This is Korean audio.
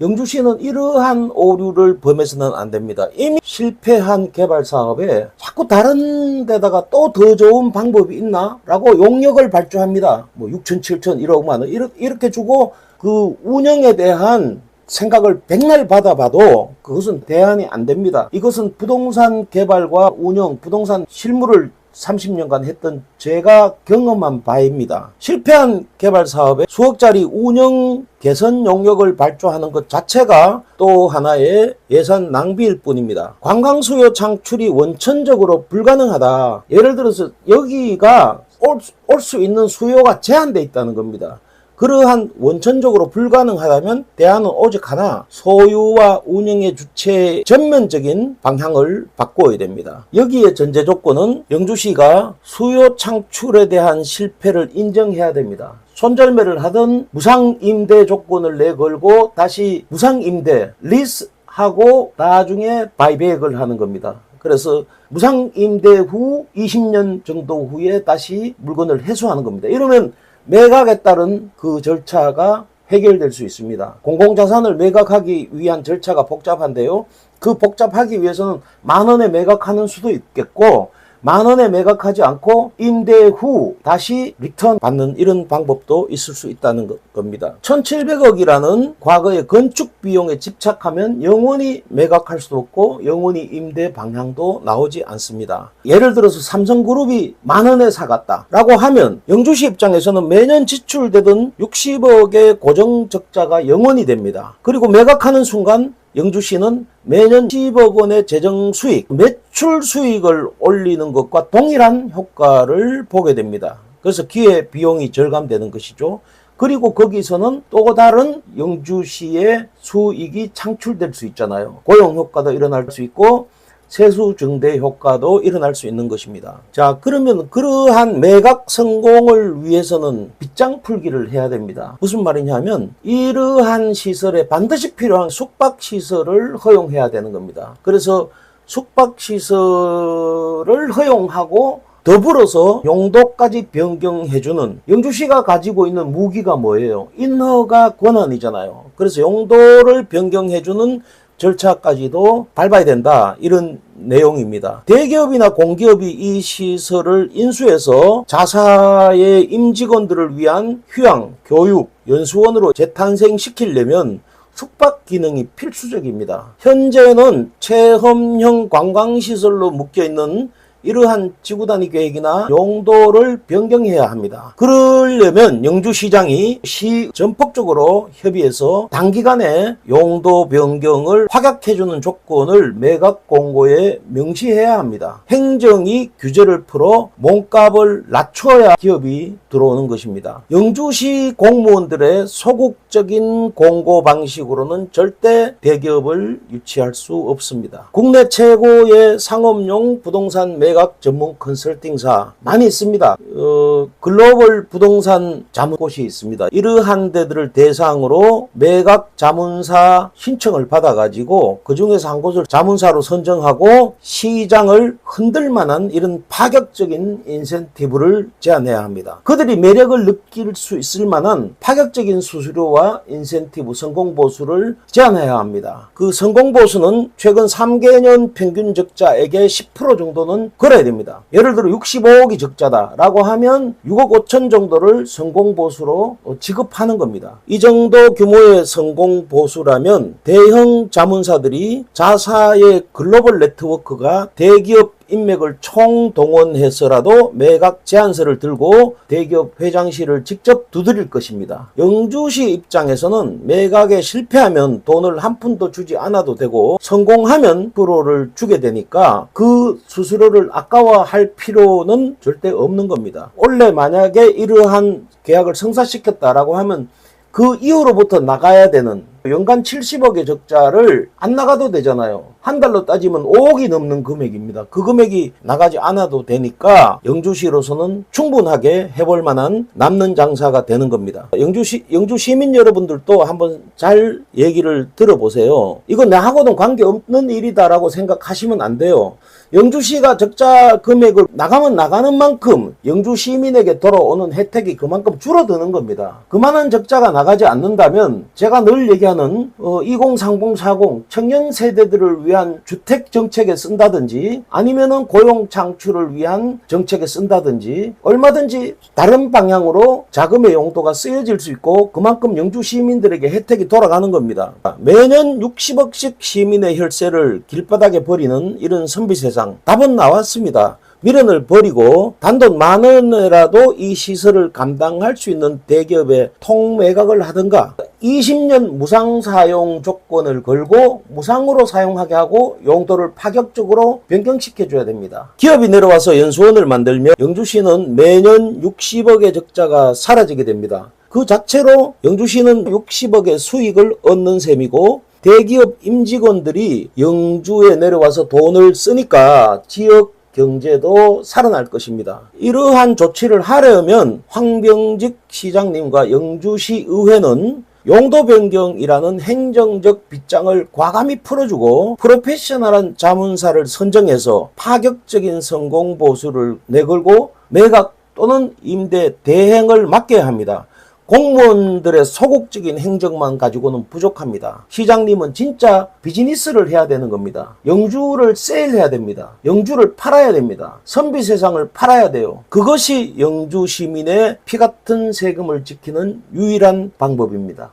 영주시는 이러한 오류를 범해서는 안 됩니다. 이미 실패한 개발 사업에 자꾸 다른 데다가 또 더 좋은 방법이 있나? 라고 용역을 발주합니다. 뭐 6천, 7천, 1억만 원 이렇게 주고 그 운영에 대한 생각을 백날 받아봐도 그것은 대안이 안 됩니다. 이것은 부동산 개발과 운영, 부동산 실무를 30년간 했던 제가 경험한 바입니다. 실패한 개발 사업에 수억짜리 운영 개선 용역을 발주하는 것 자체가 또 하나의 예산 낭비일 뿐입니다. 관광 수요 창출이 원천적으로 불가능하다. 예를 들어서 여기가 올 수 있는 수요가 제한되어 있다는 겁니다. 그러한 원천적으로 불가능하다면 대안은 오직 하나, 소유와 운영의 주체의 전면적인 방향을 바꿔야 됩니다. 여기에 전제 조건은 영주시가 수요 창출에 대한 실패를 인정해야 됩니다. 손절매를 하던 무상임대 조건을 내걸고 다시 무상임대, 리스하고 나중에 바이백을 하는 겁니다. 그래서 무상임대 후 20년 정도 후에 다시 물건을 회수하는 겁니다. 이러면 매각에 따른 그 절차가 해결될 수 있습니다. 공공자산을 매각하기 위한 절차가 복잡한데요. 그 복잡하기 위해서는 10,000원에 매각하는 수도 있겠고 10,000원에 매각하지 않고 임대 후 다시 리턴 받는 이런 방법도 있을 수 있다는 겁니다. 1,700억이라는 과거의 건축 비용에 집착하면 영원히 매각할 수도 없고 영원히 임대 방향도 나오지 않습니다. 예를 들어서 삼성그룹이 10,000원에 사갔다 라고 하면 영주시 입장에서는 매년 지출되던 60억의 고정적자가 영원이 됩니다. 그리고 매각하는 순간 영주시는 매년 10억 원의 재정 수익, 매출 수익을 올리는 것과 동일한 효과를 보게 됩니다. 그래서 기회 비용이 절감되는 것이죠. 그리고 거기서는 또 다른 영주시의 수익이 창출될 수 있잖아요. 고용 효과도 일어날 수 있고 세수 증대 효과도 일어날 수 있는 것입니다. 자, 그러면 그러한 매각 성공을 위해서는 빗장 풀기를 해야 됩니다. 무슨 말이냐면 이러한 시설에 반드시 필요한 숙박시설을 허용해야 되는 겁니다. 그래서 숙박시설을 허용하고 더불어서 용도까지 변경해주는 영주시가 가지고 있는 무기가 뭐예요? 인허가 권한이잖아요. 그래서 용도를 변경해주는 절차까지도 밟아야 된다. 이런 내용입니다. 대기업이나 공기업이 이 시설을 인수해서 자사의 임직원들을 위한 휴양, 교육, 연수원으로 재탄생시키려면 숙박 기능이 필수적입니다. 현재는 체험형 관광시설로 묶여있는 이러한 지구단위 계획이나 용도를 변경해야 합니다. 그러려면 영주시장이 시 전폭적으로 협의해서 단기간에 용도 변경을 확약해주는 조건을 매각 공고에 명시해야 합니다. 행정이 규제를 풀어 몸값을 낮춰야 기업이 들어오는 것입니다. 영주시 공무원들의 소극적인 공고 방식으로는 절대 대기업을 유치할 수 없습니다. 국내 최고의 상업용 부동산 매각 전문 컨설팅사 많이 있습니다. 글로벌 부동산 자문곳이 있습니다. 이러한 데들을 대상으로 매각 자문사 신청을 받아가지고 그 중에서 한 곳을 자문사로 선정하고 시장을 흔들 만한 이런 파격적인 인센티브를 제안해야 합니다. 그들이 매력을 느낄 수 있을 만한 파격적인 수수료와 인센티브 성공보수를 제안해야 합니다. 그 성공보수는 최근 3개년 평균 적자액의 10% 정도는 걸어야 됩니다. 예를 들어 65억이 적자다라고 하면 6억 5천 정도를 성공보수로 지급하는 겁니다. 이 정도 규모의 성공보수라면 대형 자문사들이 자사의 글로벌 네트워크가 대기업 인맥을 총동원해서라도 매각 제안서를 들고 대기업 회장실을 직접 두드릴 것입니다. 영주시 입장에서는 매각에 실패하면 돈을 한 푼도 주지 않아도 되고 성공하면 프로를 주게 되니까 그 수수료를 아까워할 필요는 절대 없는 겁니다. 원래 만약에 이러한 계약을 성사시켰다라고 하면 그 이후로부터 나가야 되는 연간 70억의 적자를 안 나가도 되잖아요. 한 달로 따지면 5억이 넘는 금액입니다. 그 금액이 나가지 않아도 되니까 영주시로서는 충분하게 해볼 만한 남는 장사가 되는 겁니다. 영주 시민 여러분들도 한번 잘 얘기를 들어보세요. 이건 나하고는 관계없는 일이다라고 생각하시면 안 돼요. 영주시가 적자 금액을 나가면 나가는 만큼 영주 시민에게 돌아오는 혜택이 그만큼 줄어드는 겁니다. 그만한 적자가 나가지 않는다면 제가 늘 얘기하는 2030, 40 청년 세대들을 위한 주택 정책에 쓴다든지 아니면은 고용 창출을 위한 정책에 쓴다든지 얼마든지 다른 방향으로 자금의 용도가 쓰여질 수 있고 그만큼 영주 시민들에게 혜택이 돌아가는 겁니다. 매년 60억씩 시민의 혈세를 길바닥에 버리는 이런 선비 세상, 답은 나왔습니다. 미련을 버리고 단돈 10,000원이라도 이 시설을 감당할 수 있는 대기업에 통매각을 하든가 20년 무상 사용 조건을 걸고 무상으로 사용하게 하고 용도를 파격적으로 변경시켜줘야 됩니다. 기업이 내려와서 연수원을 만들면 영주시는 매년 60억의 적자가 사라지게 됩니다. 그 자체로 영주시는 60억의 수익을 얻는 셈이고 대기업 임직원들이 영주에 내려와서 돈을 쓰니까 지역 경제도 살아날 것입니다. 이러한 조치를 하려면 황병직 시장님과 영주시 의회는 용도 변경이라는 행정적 빗장을 과감히 풀어주고 프로페셔널한 자문사를 선정해서 파격적인 성공 보수를 내걸고 매각 또는 임대 대행을 맡겨야 합니다. 공무원들의 소극적인 행정만 가지고는 부족합니다. 시장님은 진짜 비즈니스를 해야 되는 겁니다. 영주를 세일해야 됩니다. 영주를 팔아야 됩니다. 선비 세상을 팔아야 돼요. 그것이 영주 시민의 피 같은 세금을 지키는 유일한 방법입니다.